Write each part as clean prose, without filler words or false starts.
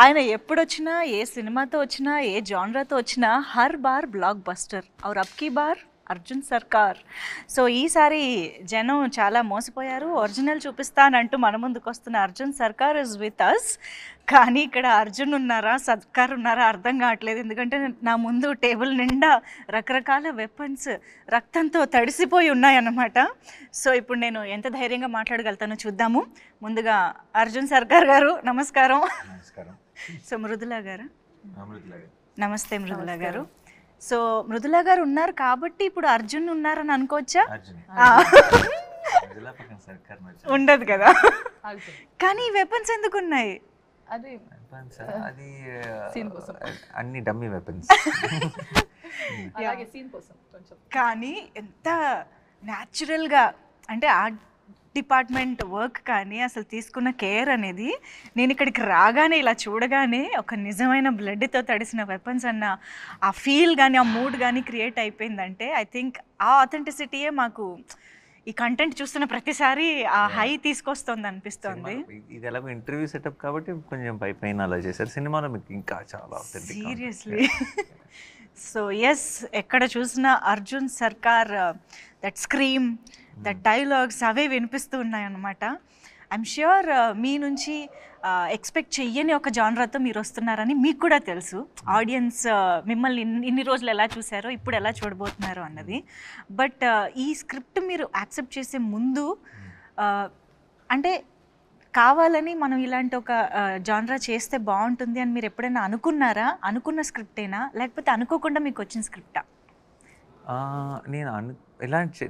ఆయన ఎప్పుడొచ్చినా, ఏ సినిమాతో వచ్చినా, ఏ జానరాతో వచ్చినా హర్ బార్ బ్లాక్ బస్టర్. ఔర్ అబ్ కీ బార్ అర్జున్ సర్కార్. సో ఈసారి జనం చాలా మోసపోయారు. ఒరిజినల్ చూపిస్తానంటూ మన ముందుకు వస్తున్న అర్జున్ సర్కార్ ఇస్ విత్ అస్. కానీ ఇక్కడ అర్జున్ ఉన్నారా, సర్కార్ ఉన్నారా అర్థం కావట్లేదు. ఎందుకంటే నా ముందు టేబుల్ నిండా రకరకాల వెపన్స్ రక్తంతో తడిసిపోయి ఉన్నాయన్నమాట. సో ఇప్పుడు నేను ఎంత ధైర్యంగా మాట్లాడగలుగుతానో చూద్దాము. ముందుగా అర్జున్ సర్కార్ గారు నమస్కారం. సో మృదులా గారు నమస్తే. మృదులా గారు, సో మృదులా గారు ఉన్నారు కాబట్టి ఇప్పుడు అర్జున్ ఉన్నారని అనుకోవచ్చా? ఉండదు కదా. కానీ ఈ వెపన్స్ ఎందుకు ఉన్నాయి? అది అన్ని డమ్మీ వెపన్స్. కానీ ఎంత న్యాచురల్గా అంటే ఆర్ట్ డిపార్ట్మెంట్ వర్క్ కానీ అసలు తీసుకున్న కేర్ అనేది, నేను ఇక్కడికి రాగానే ఇలా చూడగానే ఒక నిజమైన బ్లడ్తో తడిసిన వెపన్స్ అన్న ఆ ఫీల్ కానీ ఆ మూడ్ కానీ క్రియేట్ అయిపోయిందంటే ఐ థింక్ ఆ ఆథెంటిసిటీయే మాకు ఈ కంటెంట్ చూస్తున్న ప్రతిసారి ఆ హై తీసుకొస్తుంది అనిపిస్తుంది. ఇది ఎలాగో ఇంటర్వ్యూ సెటప్ కాబట్టి కొంచెం పైన అలా చేశారు. సినిమాలో మీకు ఇంకా చాలా సీరియస్లీ. సో ఎస్, ఎక్కడ చూసినా అర్జున్ సర్కార్ దట్ స్క్రీమ్, దట్ డైలాగ్స్ అవే వినిపిస్తూ ఉన్నాయన్నమాట. ఐఎమ్ ష్యూర్ మీ నుంచి ఎక్స్పెక్ట్ చెయ్యని ఒక జానరాతో మీరు వస్తున్నారని మీకు కూడా తెలుసు. ఆడియన్స్ మిమ్మల్ని ఇన్ని రోజులు ఎలా చూసారో ఇప్పుడు ఎలా చూడబోతున్నారో అన్నది. బట్ ఈ స్క్రిప్ట్ మీరు యాక్సెప్ట్ చేసే ముందు అంటే కావాలని మనం ఇలాంటి ఒక జానరా చేస్తే బాగుంటుంది అని మీరు ఎప్పుడైనా అనుకున్నారా? అనుకున్న స్క్రిప్టేనా లేకపోతే అనుకోకుండా మీకు వచ్చిన స్క్రిప్టా? నేను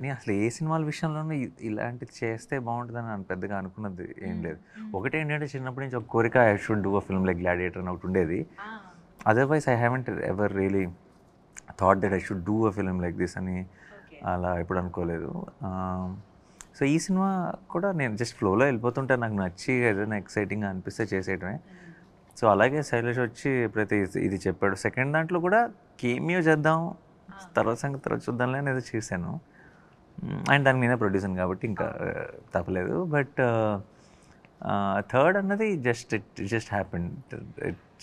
నేను అసలు ఏ సినిమాల విషయంలోనూ ఇలాంటిది చేస్తే బాగుంటుందని నేను పెద్దగా అనుకున్నది ఏం లేదు. ఒకటి ఏంటంటే చిన్నప్పటి నుంచి ఒక కోరిక, I should do a film like gladiator అని ఒకటి ఉండేది. Otherwise I haven't ever really thought that I should do a film like this అని అలా ఎప్పుడు అనుకోలేదు. సో ఈ సినిమా కూడా నేను జస్ట్ ఫ్లోలో వెళ్ళిపోతుంటే నాకు నచ్చి ఏదైనా ఎక్సైటింగ్గా అనిపిస్తే చేసేయటమే. సో అలాగే శైలేష్ వచ్చి ఎప్పుడైతే ఇది చెప్పాడు, సెకండ్ దాంట్లో కూడా కేమియో చేద్దాం, తర్వాత సంగతి తర్వాత చూద్దాంలే అనేది చేశాను. అండ్ దానికి నేనే ప్రొడ్యూసర్ కాబట్టి ఇంకా తప్పలేదు. బట్ థర్డ్ అన్నది జస్ట్ హ్యాపెన్.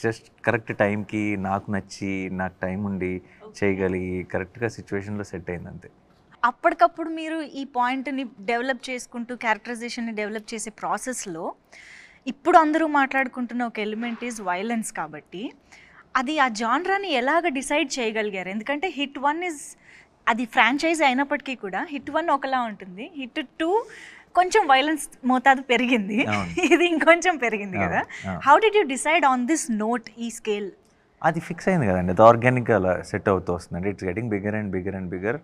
జస్ట్ కరెక్ట్ టైంకి నాకు నచ్చి నాకు టైం ఉండి చేయగలిగి కరెక్ట్గా సిచ్యువేషన్లో సెట్ అయింది అంతే. అప్పటికప్పుడు మీరు ఈ పాయింట్ని డెవలప్ చేసుకుంటూ క్యారెక్టరైజేషన్ని డెవలప్ చేసే ప్రాసెస్లో ఇప్పుడు అందరూ మాట్లాడుకుంటున్న ఒక ఎలిమెంట్ ఈజ్ వైలెన్స్. కాబట్టి అది ఆ జానరాని ఎలాగ డిసైడ్ చేయగలిగారు? ఎందుకంటే హిట్ 1 ఇస్ అది ఫ్రాంచైజీ అయినప్పటికీ కూడా హిట్ 1 ఒకలా ఉంటుంది, హిట్ 2 కొంచెం వైలెన్స్ మోతాదు పెరిగింది, ఇది ఇంకొంచెం పెరిగింది కదా. How did you decide on this note, ఈ స్కేల్? అది ఫిక్స్ అయింది కదండి, అది ఆర్గానిక్గా అలా సెట్ అవుతూ వస్తుందండి. It's getting bigger and bigger and bigger.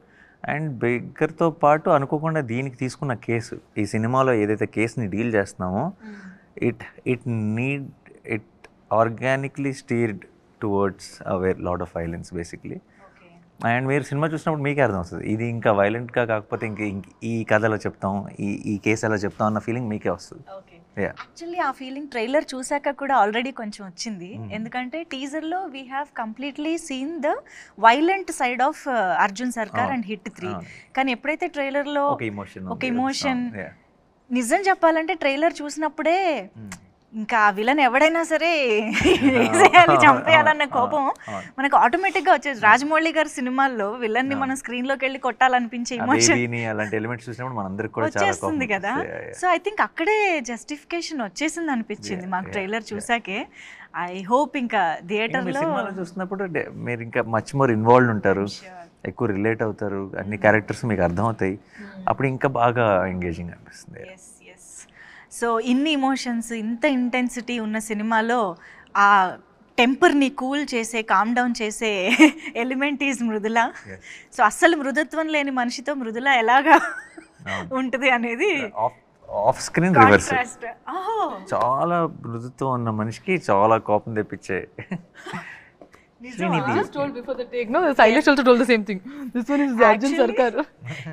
And బిగ్గర్తో పాటు అనుకోకుండా దీనికి తీసుకున్న కేసు, ఈ సినిమాలో ఏదైతే కేసుని డీల్ చేస్తున్నామో it organically steered towards lot of violence basically. And మీరు సినిమా చూసినప్పుడు మీకే అర్థం వస్తుంది ఇది ఇంకా వైలెంట్గా కాకపోతే ఈ కథలో చెప్తాం, ఈ కేసు ఎలా చెప్తాం అన్న ఫీలింగ్ మీకే వస్తుంది. యాక్చువల్లీ ఆ ఫీలింగ్ ట్రైలర్ చూసాక కూడా ఆల్రెడీ కొంచెం వచ్చింది. ఎందుకంటే టీజర్లో we have completely seen the violent side of Arjun Sarkar and hit 3. కానీ ఎప్పుడైతే ట్రైలర్లో ఒక ఇమోషన్, నిజం చెప్పాలంటే ట్రైలర్ చూసినప్పుడే ఇంకా విలన్ ఎవడైనా సరే వేసేయాలి, చంపేయాలన్న కోపం మనకు ఆటోమేటిక్గా వచ్చేది. రాజమౌళి గారి సినిమాల్లో విలన్ని మనం స్క్రీన్లోకి వెళ్ళి కొట్టాలనిపించే ఇమోషన్ వచ్చేస్తుంది కదా. సో ఐ థింక్ అక్కడే జస్టిఫికేషన్ వచ్చేసింది అనిపించింది మాకు ట్రైలర్ చూసాకే. ఐ హోప్ ఇంకా థియేటర్లో చూసినప్పుడు మీరు ఇంకా మచ్ మోర్ ఇన్వాల్వ్ ఉంటారు, ఎక్కువ రిలేట్ అవుతారు, అన్ని క్యారెక్టర్స్ మీకు అర్థమవుతాయి, అప్పుడు ఇంకా బాగా ఎంగేజింగ్ అనిపిస్తుంది. సో ఇన్ని ఇమోషన్స్, ఇంత ఇంటెన్సిటీ ఉన్న సినిమాలో ఆ టెంపర్ని కూల్ చేసే, కామ్ డౌన్ చేసే ఎలిమెంట్ ఈజ్ మృదుల. సో అస్సలు మృదుత్వం లేని మనిషితో మృదుల ఎలాగా ఉంటుంది అనేది ఆఫ్ స్క్రీన్ రివర్స్. చాలా మృదుత్వం ఉన్న మనిషికి చాలా కోపం తెప్పించే. Just told before the take, no, Shailesh also told the same thing. This one is Arjun Sarkar.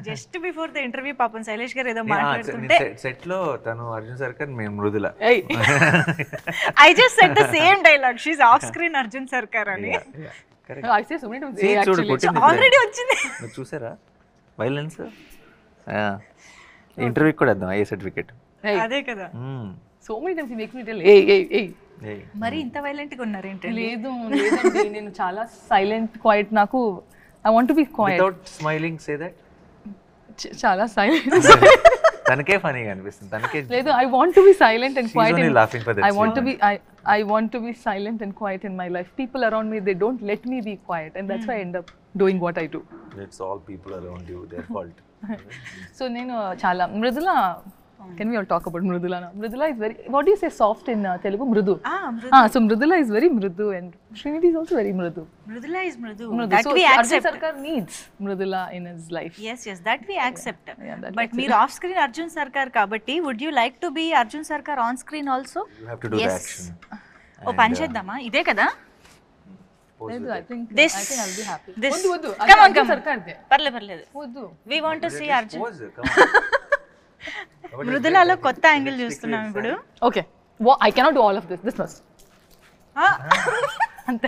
Just before the interview, పాపం శైలేష్ గారు ఏదో మాట్లాడుతుంటే సెట్ లో తను అర్జున్ సర్కార్, మేము Mrudula. I just said the same dialogue. She's off screen Arjun Sarkar అని. I say so many times. Actually already వచ్చింది. చూసారా వైలెన్స్? ఇంటర్వ్యూ కూడా ఇద్దాం, ఏ సర్టిఫికేట్. అదే కదా. So many times he makes me tell, hey. మరి ఇంత వైలెంట్గా ఉన్నారు ఏంటండి? లేదండి నేను చాలా సైలెంట్ క్వైట్. నాకు I want to be quiet. Without smiling say that. చాలా సైలెంట్. తనకే ఫనీగా అనిపిస్తుంది, తనకే. లేదు, I want to be silent and quiet. I want to be silent and quiet in my life. People around me, they don't let me be quiet, and that's why I end up doing what I do. It's all people around you, their fault. So నేను చాలా మృదులా. Can we all talk about Mridula now? Mridula is very, what do you say soft in Telugu? Mridu. So Mridula is very mridu and Srinidhi is also very mridu. Mridula is mridu. That we accept. Arjun Sarkar needs Mridula in his life. Yes, that we accept. But we మీరు off screen Arjun Sarkar kabatti, would you like to be Arjun Sarkar on screen also? You have to do the action. ఓ పని చేద్దామా? ఇదే కదా? I think I'll be happy. వద్దు Come on. Sarkar they. పర్లేదు. వద్దు. We want to see Arjun. Pose, come on. మృదులాలో కొత్త angle చూస్తున్నాం ఇప్పుడు. Okay. I cannot do all of this. This must. అంతే.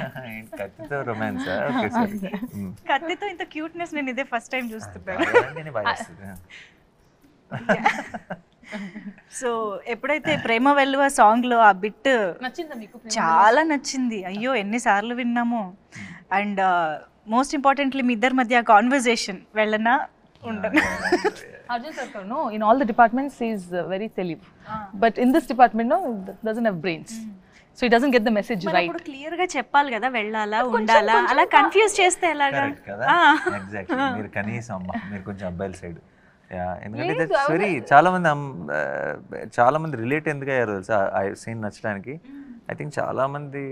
కత్తితో రొమాన్స్. ఓకే సరే. కత్తితో ఇంత క్యూట్నెస్ నేను ఇదే ఫస్ట్ టైం చూస్తున్నాను. సో ఎప్పుడైతే ప్రేమ వెల్లువ సాంగ్ లో ఆ బిట్ నచ్చిందా మీకు? చాలా నచ్చింది. అయ్యో ఎన్నిసార్లు విన్నాము. అండ్ మోస్ట్ ఇంపార్టెంట్లీ మీ ఇద్దరి మధ్య కాన్వర్జేషన్ వెళ్ళనా ఉండను. Arjun Sarkar, no, in all the departments he is very telive. But in this department, no, doesn't have brains. So he doesn't get the message right. ఇప్పుడు క్లియర్ గా చెప్పాలి కదా, వెళ్ళాలా ఉండాలా, అలా కన్ఫ్యూజ్ చేస్తే ఎలాగా? ఎగ్జాక్ట్లీ. మీరు కనీసం అమ్మ మీరు కొంచెం అబ్బాయిల సైడ్. ఎందుకంటే దట్స్ వెరీ చాలా మంది రిలేట్ ఎందుకు అయ్యారు తెలుసా ఆ సీన్ నచ్చడానికి. ఐ థింక్ చాలా మంది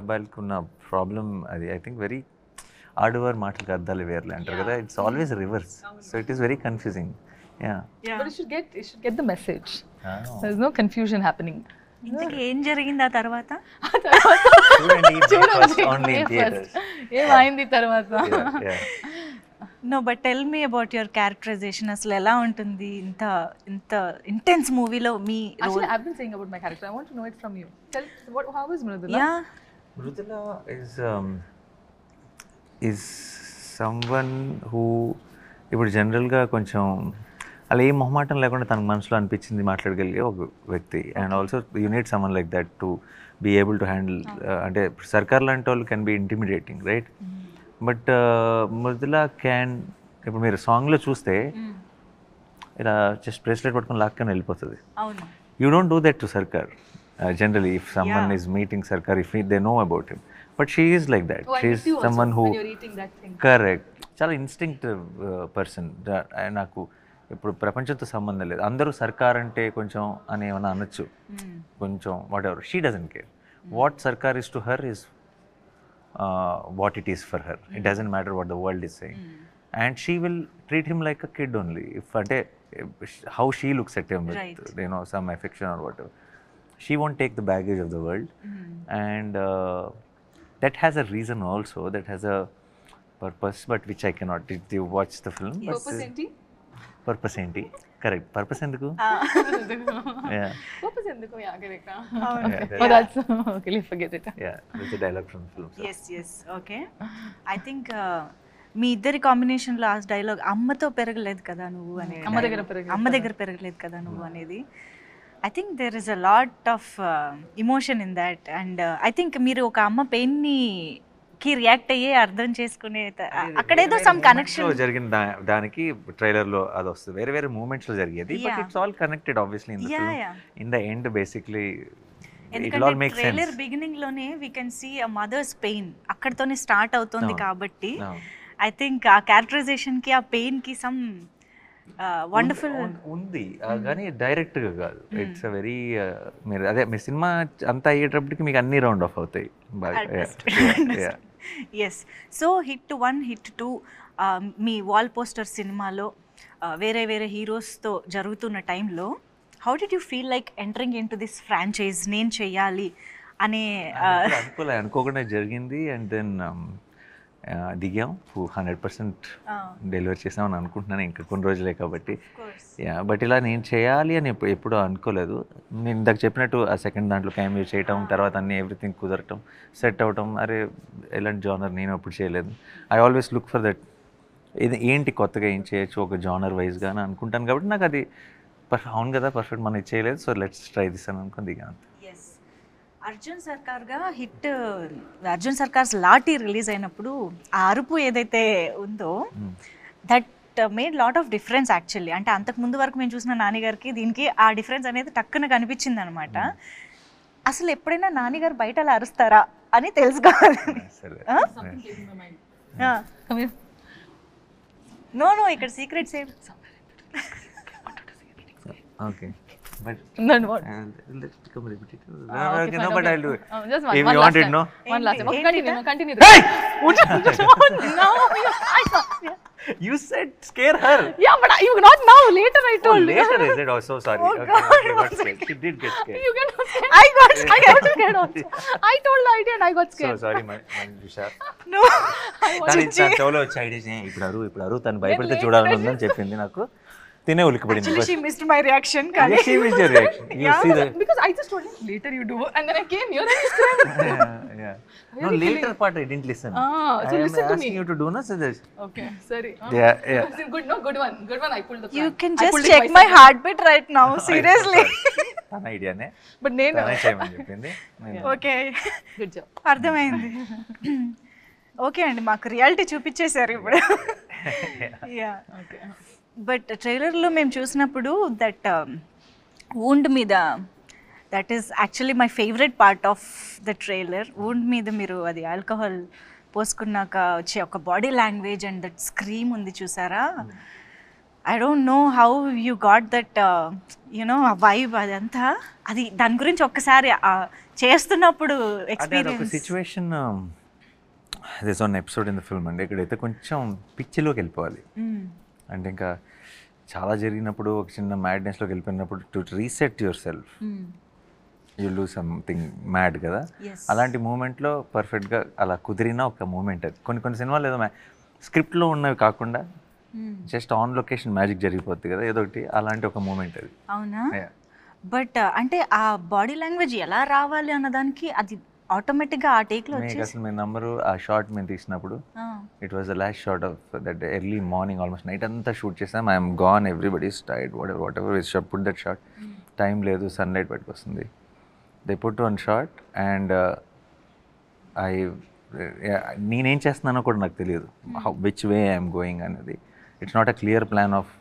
అబ్బాయిలకు ఉన్న ప్రాబ్లం అది. ఐ థింక్ వెరీ ఆడవారు మాటలకు అర్థాలు వేర్లే అంటారు కదా. It's always reverse. So it is very confusing. But you should get the message. There is no confusion happening. ఇంతకీ ఏం జరిగింది ఆ తర్వాత? ఏమైంది తర్వాత? No but tell me about your characterization. అసలు ఎలా ఉంటుంది ఇంత ఇంటెన్స్ మూవీలో మీ role? Actually, I've been saying about my character. I want to know it from you. How is Mridula? Mridula is someone who ఇప్పుడు జనరల్గా కొంచెం అలా ఏ మొహమాటం లేకుండా తన మనసులో అనిపించింది మాట్లాడగలిగే ఒక వ్యక్తి. And also you need someone like that to be able to handle. అంటే సర్కార్ లాంటి వాళ్ళు can be intimidating, right? But Mridula can, ఇప్పుడు మీరు సాంగ్లో చూస్తే ఇలా జస్ట్ బ్రేస్లెట్ పట్టుకొని లాక్కొని వెళ్ళిపోతుంది. You don't do that to Sarkar generally. If someone is meeting Sarkar, if they know about him, but she is like that. She is someone who, correct, చాలా instinctive person. నాకు ఇప్పుడు ప్రపంచంతో సంబంధం లేదు, అందరూ సర్కార్ అంటే కొంచెం అని ఏమైనా అనొచ్చు, కొంచెం whatever. She doesn't care. What Sarkar is to her is what it is for her. It doesn't matter what the world is saying. And she will treat him like a kid only. If అంటే how she looks at him with some affection or whatever. She won't take the baggage of the world. And that has a reason also, that has a purpose, but which I cannot. Did you watch the film? Purpose enti? Purpose enti? Correct. Purpose enduku? Yeah. Purpose enduku? Yeah, correct. Yeah, Oh, that's okay. Let's forget it. Yeah, that's a dialogue from the film. So. Yes. Okay. I think మీ ఇద్దరి కాంబినేషన్లో ఆ dialogue, అమ్మతో పెరగలేదు కదా నువ్వు అనేది, అమ్మ దగ్గర పెరగలేదు కదా నువ్వు అనేది. I think there is a lot of emotion in that. And I think మీరు ఒక అమ్మ పెయిన్కి రియాక్ట్ అయ్యే అర్థం చేసుకునే అక్కడేదో సమ్ కనెక్షన్ జరిగిన దానికి ట్రైలర్లో అది వస్తుంది. వేరే వేరే మూమెంట్స్లో జరిగేది, but it's all connected obviously in the film. In the end basically ఎందుకంటే ట్రైలర్ బిగినింగ్ లోనే we can see a mother's pain, అక్కడతోనే స్టార్ట్ అవుతుంది. కాబట్టి ఐ థింక్ ఆ క్యారెక్టరైజేషన్ కి, ఆ పెయిన్ కి సమ్ వండర్ఫుల్ ఉంది, కానీ డైరెక్ట్గా కాదు. ఇట్స్ అ వెరీ మీరు అదే మీ సినిమా అంతా అయ్యేటప్పటికి మీకు అన్ని రౌండ్ ఆఫ్ అవుతాయి బాగా. ఎస్. సో హిట్ 1, హిట్ 2 మీ వాల్ పోస్టర్ సినిమాలో వేరే వేరే హీరోస్తో జరుగుతున్న టైంలో how did you feel like entering in to this franchise? నేను చెయ్యాలి అనే అనుకోకుండా జరిగింది. అండ్ దెన్ దిగాం, 100% డెలివరీ చేసామని అనుకుంటున్నాను. ఇంకా కొన్ని రోజులే కాబట్టి. బట్ ఇలా నేను చేయాలి అని ఎప్పుడూ అనుకోలేదు. నేను ఇందాక చెప్పినట్టు ఆ సెకండ్ దాంట్లో క్యామియో చేయటం, తర్వాత అన్ని ఎవ్రీథింగ్ కుదరటం, సెట్ అవటం, అరే ఎలాంటి జానర్ నేను అప్పుడు చేయలేదు. I always look for that, ఇది ఏంటి కొత్తగా ఏం చేయొచ్చు ఒక జానర్ వైజ్గా అని అనుకుంటాను. కాబట్టి నాకు అది అవును కదా పర్ఫెక్ట్ మనం ఇది చేయలేదు, సో లెట్స్ ట్రై దిస్ అని అనుకుని దిగాను. అర్జున్ సర్కార్గా హిట్ అర్జున్ సర్కార్స్ లాఠీ రిలీజ్ అయినప్పుడు ఆ అరుపు ఏదైతే ఉందో that made lot of difference actually. అంటే అంతకు ముందు వరకు మేము చూసిన నాని గారికి దీనికి ఆ డిఫరెన్స్ అనేది టక్కున కనిపించింది అనమాట. అసలు ఎప్పుడైనా నాని గారు బయట అలా అరుస్తారా అని తెలుసుకోవాలి. నో ఇక్కడ సీక్రెట్స్ ఏం. Okay but Then what? let's become repetitive. Okay, No, fine, but okay. I'll do it. Just If one you last want it, time. no? One last time. Okay, Hey! continue. Hey! No, I can't. You said scare her. Yeah, but you not now. Later I Oh, told. later I said, oh, so sorry. Oh, Okay, God. she got scared. She did get scared. You get scared. I got scared also. I told the idea and I got So scared. sorry, my Vishal. No తను చెవులో వచ్చి idea ఇప్పుడు అరు తను భయపడితే చూడాలని ఉందని చెప్పింది నాకు. తినే ఉలికిపడింది. Actually she missed my reaction కానీ Yes, she missed your reaction. You see the Because I just told him later you do, and then I came here and you screamed. yeah. No, later part I didn't listen. So I am listen to asking me. you to do no, so this. Okay, sorry. Yeah. Good one. I pulled the plan. You can I just pulled it check twice my again. Heart beat right now seriously. తన ఐడియానే But నేను తనే చేయమని చెప్పింది. Okay good job. అర్థమైంది. Okay అండి, మాకు reality చూపించేశారు ఇప్పుడు. Yeah Okay. బట్ ట్రైలర్లో మేము చూసినప్పుడు దట్ వూండ్ మీద that is actually my favourite part of the trailer. Wound మీద మీరు అది ఆల్కహాల్ పోసుకున్నాక వచ్చే ఒక body language and that scream ఉంది చూసారా. I don't know how you got that you know a vibe అదంతా. అది దాని గురించి ఒక్కసారి చేస్తున్నప్పుడు అదే ఒక experience. Situation this one episode in the film అండి. ఇక్కడైతే కొంచెం పిచ్చిలోకి వెళ్ళిపోవాలి. అంటే ఇంకా చాలా జరిగినప్పుడు ఒక చిన్న మ్యాడ్నెస్లోకి వెళ్ళిపోయినప్పుడు to reset your self you do something mad కదా. Yes. అలాంటి మూమెంట్లో పర్ఫెక్ట్గా అలా కుదిరిన ఒక మూమెంట్ అది. కొన్ని సినిమాలు ఏదో స్క్రిప్ట్లో ఉన్నవి కాకుండా జస్ట్ ఆన్ లొకేషన్ మ్యాజిక్ జరిగిపోద్ది కదా ఏదో ఒకటి, అలాంటి ఒక మూమెంట్ అది. అవునా? Yeah. బట్ అంటే ఆ బాడీ లాంగ్వేజ్ ఎలా రావాలి అన్నదానికి అది ఆటోమేటిక్గా ఆ టేక్లో మీకు వచ్చేసి అసలు మీ నంబరు ఆ షార్ట్ మేము తీసినప్పుడు it was the last shot of that early morning almost night అంతా షూట్ చేసాం. I'm gone, everybody's tired, whatever was put that shot. Time లేదు, సన్లైట్ బయటకు వస్తుంది. They put one shot and నేనేం చేస్తున్నానో కూడా నాకు తెలియదు, విచ్ వే ఐఎమ్ గోయింగ్ అనేది. It's not a clear plan of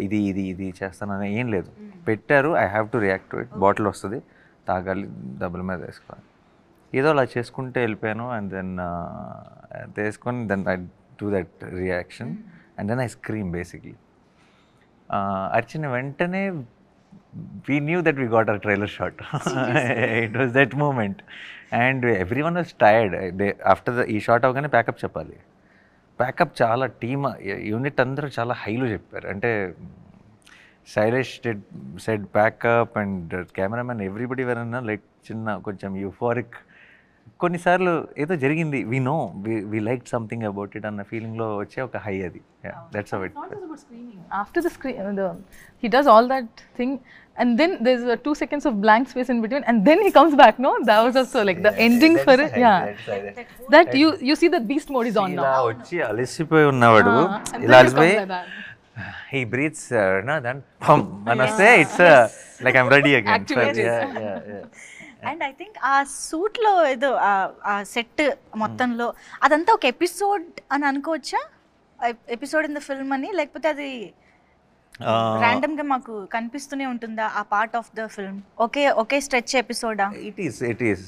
ఇది ఇది ఇది చేస్తానని ఏం లేదు. పెట్టారు, I have to react to it. Bottle వస్తుంది, తాగాలి, డబ్బుల మీద వేసుకోవాలి, ఏదో అలా చేసుకుంటే వెళ్ళిపోయాను. అండ్ దెన్ వేసుకొని then I do that reaction and then I scream basically. అర్చిన వెంటనే we knew that we got our trailer shot. It was that moment and everyone was tired. After the ఈ షాట్ అవగానే pack up చెప్పాలి. Pack up చాలా team unit అందరూ చాలా హైలో చెప్పారు. అంటే Shailesh said pack up and cameraman everybody were like చిన్న కొంచెం యూఫోరిక్. కొన్నిసార్లు ఏదో జరిగింది, we know we like something about it అన్న ఫీలింగ్లో వచ్చే ఒక హై అది. That's how it. Not just about screaming. After the scream, he does all that thing, and then there's 2 seconds of blank space in between, and then he comes back. No, that was also like the ending for it. Yeah, that you see the beast mode is on ఇలా now. వచ్చి అలసిపోయి ఉన్నవాడు, And ఇలా then he comes అలసిపోయి like that. he breathes then pum and say it's like I'm ready again. Activated. Yeah. And I think ఆ సూట్లో ఏదో ఆ set మొత్తంలో అదంతా ఒక ఎపిసోడ్ అని అనుకోవచ్చా? ఎపిసోడ్ ఇన్ ద ఫిల్మ్ అని, లేకపోతే అది ర్యాండమ్గా మాకు కనిపిస్తూనే ఉంటుందా ఆ పార్ట్ ఆఫ్ ద ఫిల్మ్? ఒకే స్ట్రెచ్ ఎపిసోడా? it is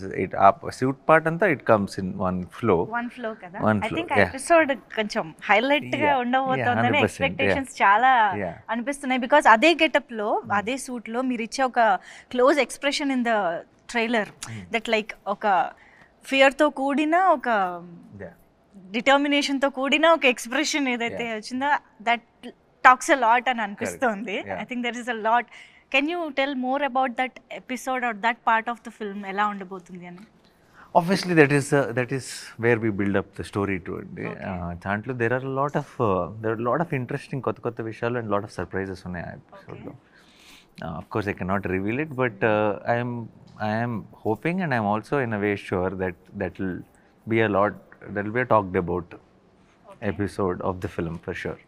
ఆ సూట్ పార్ట్ అంతా it comes in one flow. One flow కదా. One ఐ flow, థింక్ ఆ yeah. ఎపిసోడ్ కొంచెం హైలైట్ గా Yeah, ఉండబోతోందని 100%, ఎక్స్పెక్టేషన్స్ చాలా Yeah. అనిపిస్తున్నాయి. బికాస్ అదే గెటప్ లో అదే సూట్ లో మీరు ఇచ్చే ఒక close expression in the trailer that like ఒక ఫియర్ తో కూడిన ఒక డిటర్మినేషన్ తో కూడిన ఒక ఎక్స్ప్రెషన్ ఏదైతే వచ్చిందో దట్ టాక్స్ అ లాట్ అని అనిపిస్తుంది. I think there is a lot. Can you tell more about that episode or that part of the film ఎలా ఉండబోతుంది అని? Obviously that is where we build up the story to it. దాంట్లో there are a lot of interesting కొత్త విషయాలు and lot of surprises ఉన్నాయి ఆ ఎపిసోడ్లో. Of course I cannot reveal it, but I am hoping and I am also in a way sure that will be a talked about episode of the film for sure.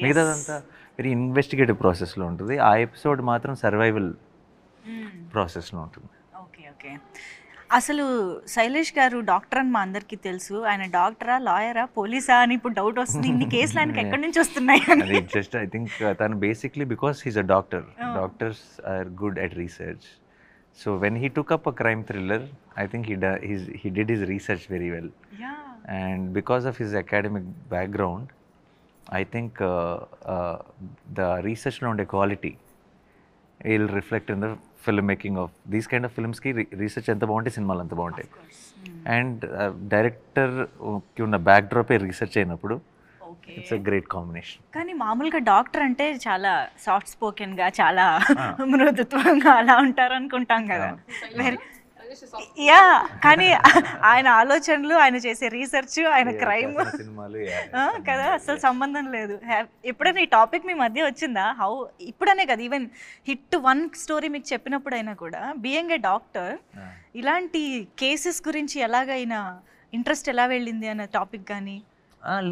మిగతాదంతా very investigative ప్రాసెస్లో ఉంటుంది. ఆ episode మాత్రం survival ప్రాసెస్లో ఉంటుంది. Okay okay. అసలు శైలేష్ గారు doctor అని మా అందరికీ తెలుసు. ఆయన డాక్టరా, లాయరా, పోలీసా అని ఇప్పుడు డౌట్ వస్తుంది. ఇన్ని కేసులు ఆయనకి ఎక్కడి నుంచి వస్తున్నాయి అని. అది జస్ట్ ఐ థింక్ తను basically because he's a doctor. Doctors are good at research. So when he took up a crime thriller, I think he did his research very well. Yeah. And because of his academic background, I think the research on the quality will reflect in the filmmaking of these kind of films ki research anta bagunte cinemalu anta baguntayi. And director ki unna backdrop e research ayinappudu it's a great combination. కానీ మామూలుగా doctor అంటే చాలా soft స్పోకెన్గా, చాలా మృదుత్వంగా అలా ఉంటారు అనుకుంటాం కదా. Very yeah, కానీ ఆయన ఆలోచనలు, ఆయన చేసే రీసెర్చ్, ఆయన క్రైమ్ సినిమాలు కదా అసలు సంబంధం లేదు. ఎప్పుడైనా ఈ టాపిక్ మీ మధ్య వచ్చిందా? హౌ ఇప్పుడనే కదా, ఈవెన్ హిట్ 1 స్టోరీ మీకు చెప్పినప్పుడైనా కూడా బీయింగ్ ఏ డాక్టర్ ఇలాంటి కేసెస్ గురించి ఎలాగైనా ఇంట్రెస్ట్ ఎలా వెళ్ళింది అనే టాపిక్ కానీ?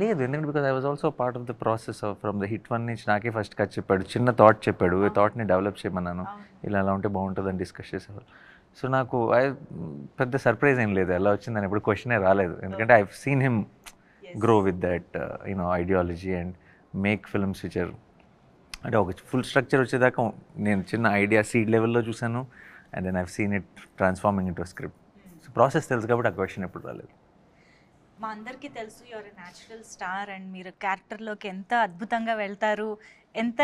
లేదు, ఎందుకంటే because I was also part of the process from the hit 1 నుంచి నాకే ఫస్ట్ కట్ చెప్పాడు, చిన్న థాట్ చెప్పాడు, ఈ థాట్ని డెవలప్ చేయమన్నాను, ఇలా ఎలా ఉంటే బాగుంటుందని డిస్కస్ చేసేవాళ్ళు. సో నాకు పెద్ద సర్ప్రైజ్ ఏం లేదు ఎలా వచ్చిందని, ఎప్పుడు క్వశ్చనే రాలేదు, ఎందుకంటే I seen him grow with that ideology and make films which are అంటే ఒక ఫుల్ స్ట్రక్చర్ వచ్చేదాకా నేను చిన్న ఐడియా సీడ్ లెవెల్లో చూసాను, and then I've seen it transforming into script. So process తెలుసు కాబట్టి ఆ క్వశ్చన్ ఎప్పుడు రాలేదు. మా అందరికీ తెలుసు యువర్ న్యాచురల్ స్టార్ అండ్ మీరు క్యారెక్టర్లోకి ఎంత అద్భుతంగా వెళ్తారు, ఎంత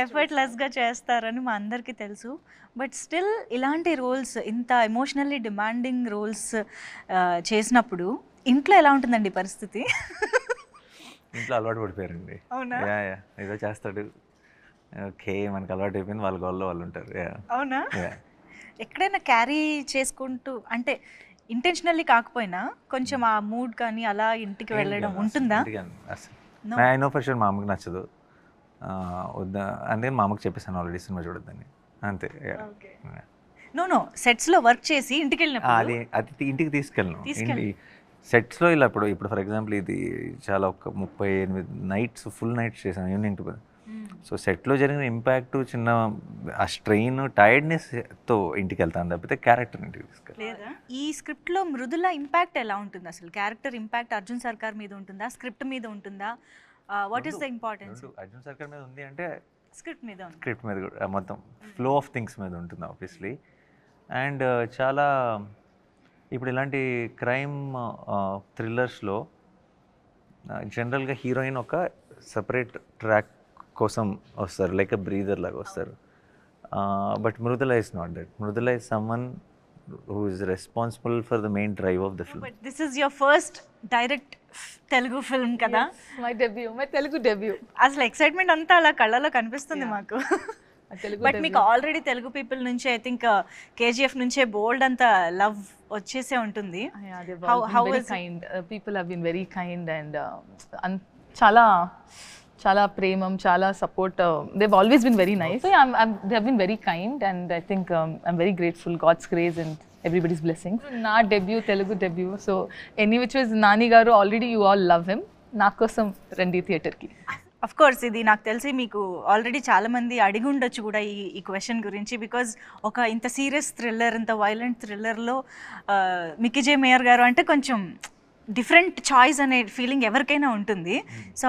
ఎఫర్ట్లెస్గా చేస్తారని మా అందరికీ తెలుసు. బట్ స్టిల్ ఇలాంటి రోల్స్, ఇంత ఎమోషనల్లీ డిమాండింగ్ రోల్స్ చేసినప్పుడు ఇంట్లో ఎలా ఉంటుందండి పరిస్థితి? ఇంట్లో అలవాటు పడిపోయారండి. అవునా? ఏదో చేస్తాడు, ఓకే మనకు అలవాటు అయిపోయింది, వాళ్ళ గోల్లో వాళ్ళు ఉంటారు. అవునా? ఎక్కడైనా క్యారీ చేసుకుంటూ, అంటే ఇంటెన్షనల్లీ కాకపోయినా కొంచెం ఆ మూడ్ కానీ అలా ఇంటికి వెళ్ళడం ఉంటుందా? ఐ నో ఫర్ షూర్ మా అమ్మకి నచ్చదు, వద్దా అంటే మా అమ్మకి చెప్పేసాను ఆల్రెడీ సినిమా చూడొద్దని, అంతే. నో సెట్స్లో వర్క్ చేసి ఇంటికి వెళ్ళినప్పుడు అది ఇంటికి తీసుకెళ్ళను. సెట్స్లో ఇలా ఇప్పుడు ఫర్ ఎగ్జాంపుల్ ఇది చాలా ఒక 38 నైట్స్ ఫుల్ నైట్స్ చేశాను ఈవినింగ్ టు. సో సెట్లో జరిగిన ఇంపాక్ట్, చిన్న ఆ స్ట్రెయిన్, టైర్డ్నెస్తో ఇంటికి వెళ్తాను తప్పితే క్యారెక్టర్ ఇంటికి తీసుకెళ్ళి. ఈ స్క్రిప్ట్లో మృదుల ఇంపాక్ట్ ఎలా ఉంటుంది అసలు? క్యారెక్టర్ ఇంపాక్ట్ అర్జున్ సర్కార్ మీద ఉంటుందా, స్క్రిప్ట్ మీద ఉంటుందా? What is the importance? Arjun సర్కార్ మీద ఉంది అంటే స్క్రిప్ట్ మీద కూడా మొత్తం ఫ్లో ఆఫ్ థింగ్స్ మీద ఉంటుంది ఆబ్వియస్లీ. అండ్ చాలా ఇప్పుడు ఇలాంటి క్రైమ్ థ్రిల్లర్స్లో జనరల్గా హీరోయిన్ ఒక సపరేట్ ట్రాక్ కోసం వస్తారు, లైక్ అ బ్రీదర్ లాగా వస్తారు. But Mridula is not that. Mridula is someone who is responsible for the main drive of the film. But this is your first direct Telugu film kada? Yes, my debut, my Telugu debut. అసలు excitement అంతా అలా కళ్ళలో కనిపిస్తుంది మాకు. But మీకు already Telugu people నుంచి I think KGF నుంచే బోల్డ్ అంత లవ్ వచ్చేసే ఉంటుంది. How is kind? People have been very kind and చాలా చాలా ప్రేమం, చాలా support. They've always been very nice. So yeah, they have been very kind and I think I'm very grateful. God's grace and everybody's blessings. నా debut, Telugu debut. So any which was Nani గారు, already you all love him. నా కోసం రండి థియేటర్కి. Of course ఇది నాకు తెలిసి మీకు ఆల్రెడీ చాలామంది అడిగి ఉండొచ్చు కూడా ఈ క్వశ్చన్ గురించి. బికాజ్ ఒక ఇంత సీరియస్ థ్రిల్లర్, ఇంత వైలెంట్ థ్రిల్లర్లో మిక్కీ జే మేయర్ గారు అంటే కొంచెం డిఫరెంట్ చాయిస్ అనే ఫీలింగ్ ఎవరికైనా ఉంటుంది. సో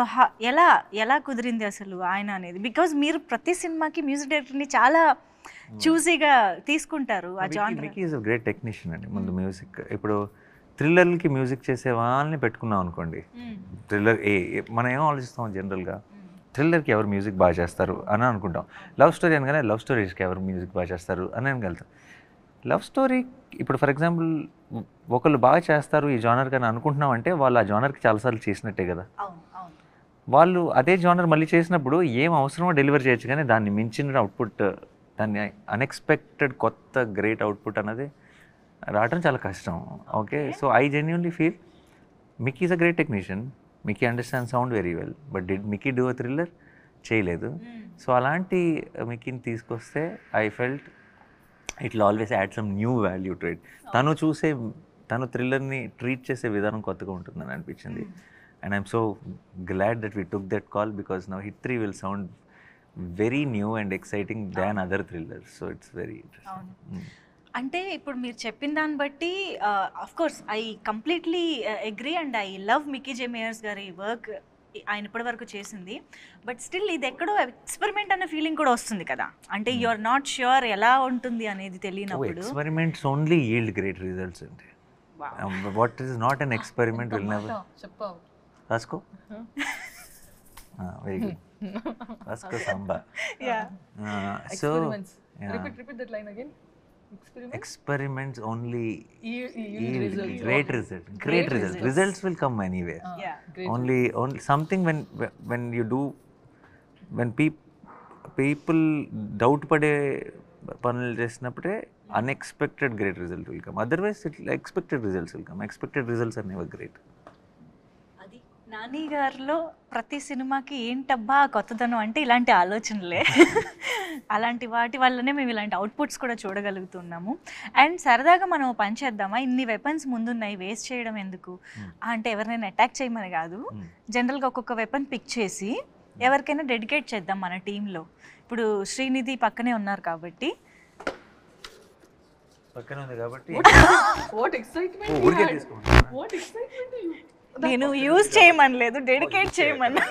ఎలా కుదిరింది అసలు ఆయన అనేది? బికాజ్ మీరు ప్రతి సినిమాకి మ్యూజిక్ డైరెక్టర్ని చాలా చూసీగా తీసుకుంటారు. ఆ genre. Mickey is a great technician అండి. ముందు మ్యూజిక్, ఇప్పుడు థ్రిల్లర్కి మ్యూజిక్ చేసే వాళ్ళని పెట్టుకున్నాం అనుకోండి, థ్రిల్లర్ మనం ఏం ఆలోచిస్తాం జనరల్గా, థ్రిల్లర్కి ఎవరు మ్యూజిక్ బాగా చేస్తారు అని అనుకుంటాం. లవ్ స్టోరీ అనగానే లవ్ స్టోరీస్కి ఎవరు మ్యూజిక్ బాగా చేస్తారు అని అనగలుగుతాం. లవ్ స్టోరీ ఇప్పుడు ఫర్ ఎగ్జాంపుల్ ఒకళ్ళు బాగా చేస్తారు ఈ జానర్ కానీ అనుకుంటున్నాం అంటే వాళ్ళు ఆ జానర్కి చాలాసార్లు చేసినట్టే కదా. వాళ్ళు అదే జానర్ మళ్ళీ చేసినప్పుడు ఏం అవసరమో డెలివర్ చేయొచ్చు, కానీ దాన్ని మించిన అవుట్పుట్, దాన్ని అన్ఎక్స్పెక్టెడ్ కొత్త గ్రేట్ అవుట్పుట్ అనేది రావడం చాలా కష్టం. Okay, so I genuinely feel Mickey is a great technician. Mickey understand sound very well, but did Mickey do a thriller? చేయలేదు. సో అలాంటి మిక్కీని తీసుకొస్తే I felt it will always add some new value to it. తను థ్రిల్లర్ని treat చేసే విధానం కొత్తగా ఉంటుందని అనిపించింది. And I'm so glad that we took that call because now HIT 3 will sound, తను చూసే విధానం కొత్తగా ఉంటుందని అనిపించింది. And I'm so glad that we took that call because now HIT 3 will sound very new and exciting than other thrillers, so it's very అవును. Interesting. అంటే ఇప్పుడు మీరు చెప్పిన దాన్ని బట్టి of course I completely agree and I love Mickey J Meyers గారి work, ఆయన ఇప్పటి వరకు చేసింది. బట్ స్టిల్ ఇది ఎక్కడో ఎక్స్పెరిమెంట్ అనే ఫీలింగ్ కూడా వస్తుంది కదా, అంటే యు ఆర్ నాట్ ష్యూర్ ఎలా ఉంటుంది అనేది తెలియనప్పుడు. Experiments only yield great results అండి. What is not an experiment will never. చెప్పావు రాసుకో. Very good. రాసుకో Samba. So repeat that line again. experiments only Yield results. great results. Great results. Results will come anywhere. Only something when you do, when people doubt పడే పనులు చేసినప్పుడే unexpected great result will come. Otherwise expected results will come. Expected results are never great. అది నాని గారిలో ప్రతి సినిమాకి ఏంటబ్బా కొత్తదనం అంటే ఇలాంటి ఆలోచనలే. అలాంటి వాటి వల్లనే మేము ఇలాంటి అవుట్పుట్స్ కూడా చూడగలుగుతున్నాము. అండ్ సరదాగా మనం పని చేద్దామా, ఇన్ని వెపన్స్ ముందున్నాయి వేస్ట్ చేయడం ఎందుకు అంటే ఎవరినైనా అటాక్ చేయమని కాదు, జనరల్గా ఒక్కొక్క వెపన్ పిక్ చేసి ఎవరికైనా డెడికేట్ చేద్దాం మన టీంలో. ఇప్పుడు శ్రీనిధి పక్కనే ఉన్నారు కాబట్టి పక్కనే ఉంది కాబట్టి What excitement! ఊరికే తీసుకుంటాను. What excitement you! నేను యూజ్ చేయమనలేదు, డెడికేట్ చేయమన్నా.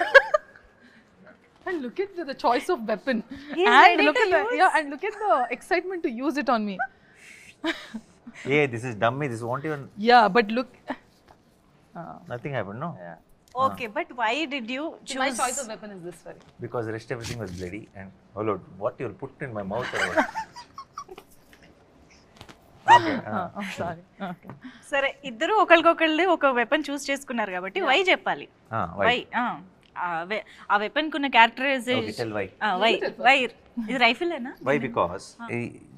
And look at the choice of weapon. He's And ready look to at the, use. yeah, and look at the excitement to use it on me. Hey, this is dummy. This won't even. Yeah, but look. Nothing happened, no? Yeah. Okay, but why did you My choose? choice of weapon is this very. Because the rest everything was bloody and oh Lord, what you'll put in my mouth or what? Okay. Oh, sorry. Okay. సరే, ఇద్దరు ఒకరికొకళ్ళు ఒక weapon చూస్ చేసుకున్నారు కాబట్టి why చెప్పాలి. Why? Why ఆ weapon కున్న characterization. Okay, tell why. Why ఇది రైఫిలేనా? Why? Because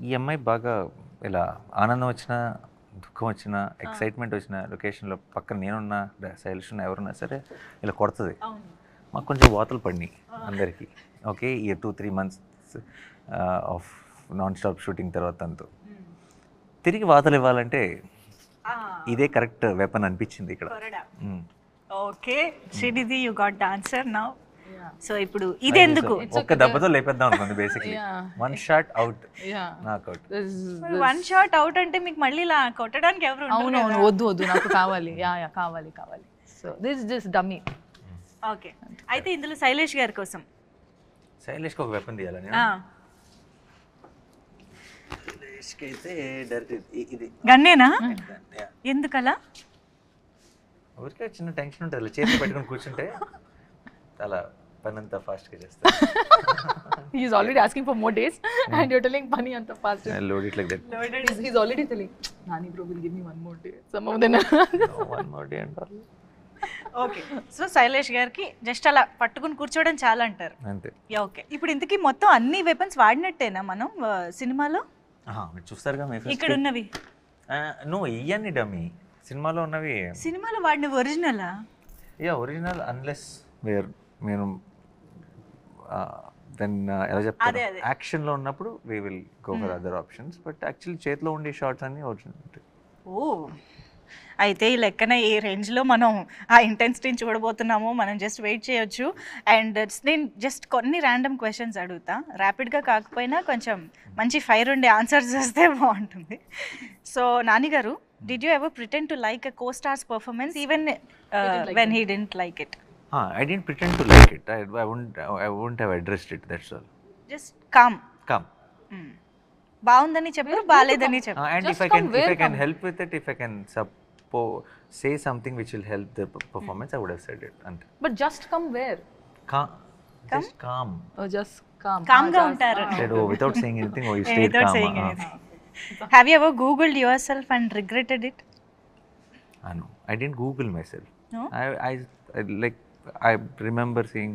ఈ అమ్మాయి బాగా ఇలా ఆనందం వచ్చినా, దుఃఖం వచ్చినా, ఎక్సైట్మెంట్ వచ్చిన లొకేషన్లో పక్కన నేనున్నా, శైలిష్ ఉన్నా, ఎవరున్నా సరే ఇలా కొడుతుంది. అవును. మాకు కొంచెం వాతలు పడినాయి అందరికీ. ఓకే, ఈ 2-3 months of non stop shooting తర్వాత అంతా తిరిగి వాతలు ఇవ్వాలంటే ఇదే కరెక్ట్ వెపన్ అనిపించింది ఇక్కడ. Okay Srinidhi, you got the answer now. So ఇప్పుడు ఇది ఎందుకు ఒక్క దెబ్బతో లేపేద్దాం అనుకుంది basically. One shot out, Yeah. నాక్ అవుట్. వన్ షాట్ అవుట్ అంటే మీకు మళ్ళీ ఇలా కొట్టడానికి ఎవరు ఉండరు అవును కదా? వద్దు వద్దు నాకు కావాలి. యా కావాలి. So this is just dummy. Okay, అయితే ఇందులో శైలేష్ గారి కోసం శైలేష్కి ఒక వెపన్ తీయాలని. శైలేష్కి అయితే డైరెక్ట్ ఇది గన్నేనా? ఎందుకలా? ఊరికే చిన్న టెన్షన్ ఉంటుంది, అలా చేతి పెట్టుకుని కూర్చుంటే అలా పని అంతా ఫాస్ట్గా చేస్తారు. He is already asking for more days and you're telling Pani anta fast. Load it like that. He's already telling Nani bro will give me one more day. Some of them. One more day and all. Okay, so Shailesh గారికి just అలా పట్టుకుని కూర్చోవడం చాలా అంటారు. అంతే. Okay, ఇప్పుడు ఇంతకీ మొత్తం అన్ని వెపన్స్ వాడినట్టేనా మనం సినిమాలో? మీరు చూస్తారుగా మీ ఇక్కడ ఉన్నవి నువ్వు ఇవన్నీ డమ్మీ, సినిమాలో ఉన్నవి సినిమాలో వాడినవి ఒరిజినలా? యా ఒరిజినల్, అన్లెస్ మీరు దెన్ ఎలా చెప్తారు, యాక్షన్లో ఉన్నప్పుడు we will go for other options. But actually చేతిలో ఉండే షార్ట్స్ అన్నీ ఒరిజినల్ ఉంటాయి. ఓ, అయితే ఈ లెక్కన ఏ రేంజ్లో మనం ఆ ఇంటెన్సిటీని చూడబోతున్నామో మనం జస్ట్ వెయిట్ చేయొచ్చు. అండ్ నేను జస్ట్ కొన్ని ర్యాండమ్ క్వశ్చన్స్ అడుగుతా, ర్యాపిడ్గా కాకపోయినా కొంచెం మంచి ఫైర్ ఉండే ఆన్సర్స్ వస్తే బాగుంటుంది. సో నాని గారు, did you ever pretend to like a co-star's performance even when he didn't like it? I didn't pretend to like it. I wouldn't have addressed it, that's all. Just com. Come. బాగుందని చెప్పారు, బాగాలేదని చెప్పారు. And if I can help with it, if I can say something which will help the performance, I would have said it. And But just come where? just calm. Oh, just calm. కామ్గా ఉంటారు. Said, oh, without saying anything, oh, you stayed Without calm. saying anything. Have you ever Googled yourself and regretted it? No, I didn't Google myself. No? I remember seeing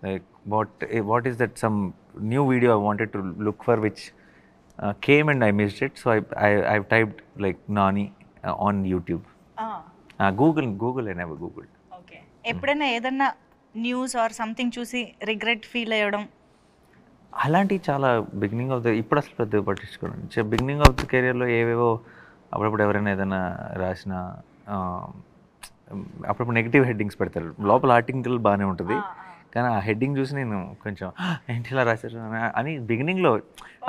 like what is that, some new video I wanted to look for which came and I missed it, so I've typed like Nani on YouTube. Google I never Googled. Okay. ఎప్పుడైనా ఏదన్నా news or something చూసి regret feel అయ్యడం? అలాంటివి చాలా beginning of the, ఇప్పుడు అసలు పెద్ద పట్టించుకోండి. Beginning of the కెరియర్లో ఏవేవో అప్పుడప్పుడు ఎవరైనా ఏదైనా రాసిన అప్పుడప్పుడు నెగిటివ్ హెడ్డింగ్స్ పెడతారు, లోపల ఆర్టికల్ బాగానే ఉంటుంది కానీ ఆ హెడ్డింగ్ చూసి నేను కొంచెం ఏంటి ఇలా రాశారు అని బిగినింగ్లో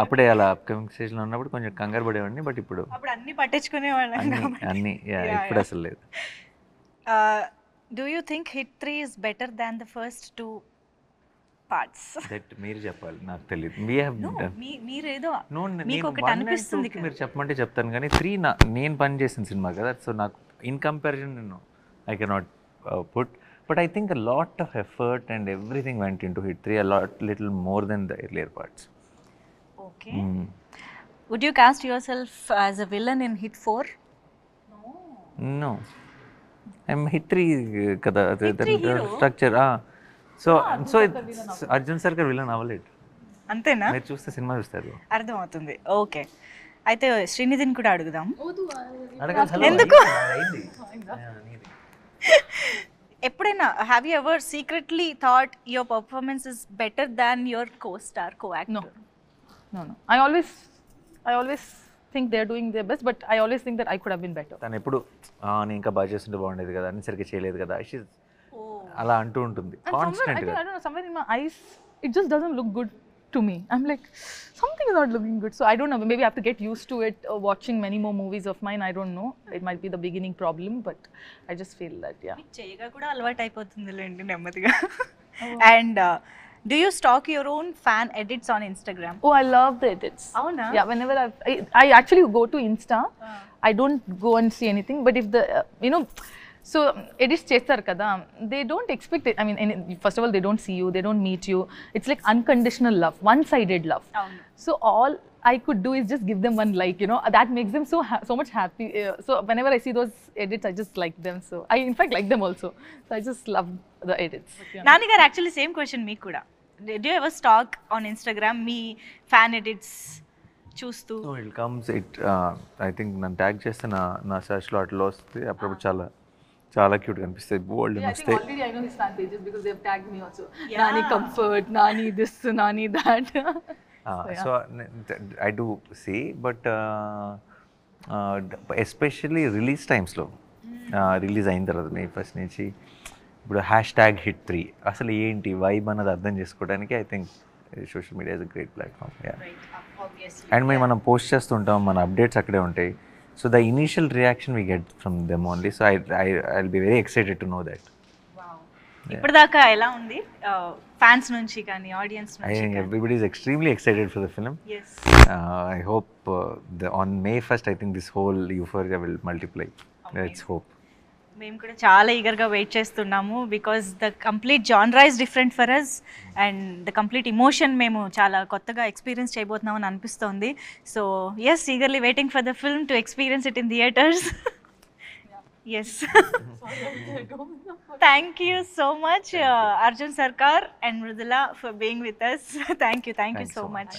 అప్పుడే అలా అప్కమింగ్ స్టేజ్లో ఉన్నప్పుడు కొంచెం కంగారు పడేవాడిని. బట్ ఇప్పుడు అప్పుడు అన్ని పట్టించుకునేవాళ్ళం. అన్ని ఇప్పుడు అసలు లేదు. Do you think hit 3 is better than the first 2 parts? That మీరు చెప్పాలి, నాకు తెలియదు. వీ హ్యావ్ డన్ మీరేదో నో, మీకు ఒకటి అనిపిస్తుంది కదా. మీరు చెప్పమంటే చెప్తాను కానీ 3 నేను పని చేసిన సినిమా కదా. సో నాకు ఇన్ కంపారిజన్ నేను I cannot put, but I think a lot of effort and everything went into HIT 3, little more then the earlier parts. Okay. Would you cast yourself as a villain in HIT 4? No, I'm HIT 3 కదా structure. So Arjun సర్కార్ villain అవ్వలేదు. అంతేనా? మీరు చూస్తే cinema చూస్తారు, అర్థమవుతుంది. Okay, అయితే శ్రీనిధిని కూడా అడుగుదాం. అడగాలి. ఎందుకు? ఎప్పుడైనా have you ever secretly thought your performance is better than your co-star, co-actor? No. I always think they're doing their best, but I always think that I could have been better. తను ఎప్పుడు నేను ఇంకా బాగా చేస్తుంటే బాగుండేది కదా, అని సరిగ్గా చేయలేదు కదా, అలా అంటూ ఉంటుంది కాన్స్టెంట్గా. I don't know, somewhere in my eyes it just doesn't look good to me. I'm like, something is not looking good. So I don't know, maybe I have to get used to it, watching many more movies of mine. I don't know, it might be the beginning problem, but I just feel that, yeah. చేయగా కూడా అలవాటు అయిపోతుందిలేండి నెమ్మదిగా. And do you stalk your own fan edits on Instagram? Oh, I love the edits. Avuna? Yeah, whenever I actually go to Insta, I don't go and see anything, but if the so edits chestar kada, they don't expect it. I mean, first of all, they don't see you, they don't meet you. It's like unconditional love, one-sided love. So all I could do is just give them one like, that makes them so much happy. So whenever I see those edits, I just like them. So I in fact like them also. So I just love the edits. Nani garu, actually same question me kuda. Do you ever stalk on Instagram me fan edits చూస్తూ? So it comes I think నన్ను tag చేస్తే నా సర్చ్లో అట్లా వస్తే అప్పుడప్పుడు చాలా క్యూట్గా అనిపిస్తాయి, బోల్డ్ వస్తాయి. Already I know his fan pages because they've tagged me also. Nani comfort, Nani this, Nani that. So I do see, but especially release టైమ్స్లో, రిలీజ్ అయిన తర్వాత May 1st నుంచి ఇప్పుడు #hit3 అసలు ఏంటి వైబ్ అన్నది అర్థం చేసుకోవడానికి I think social media is a great platform. And మనం పోస్ట్ చేస్తుంటాం, మన అప్డేట్స్ అక్కడే ఉంటాయి. So the initial reaction we get from them only. So I be very excited to know that. ఇప్పటిదాకా ఎలా ఉంది ఫ్యాన్స్ నుంచి కానీ ఆడియన్స్ I నుంచి? think everybody is extremely excited for the film. Yes. I hope on May 1st, I think this whole euphoria will multiply. Let's hope. మేము కూడా చాలా ఈగర్గా వెయిట్ చేస్తున్నాము, because the complete genre is different for us and the complete emotion మేము చాలా కొత్తగా experience చేయబోతున్నామని అనిపిస్తోంది. So yes, eagerly waiting for the film to experience it in theatres. Yes, thank you so much Arjun Sarkar and Mridula for being with us. Thank you so much.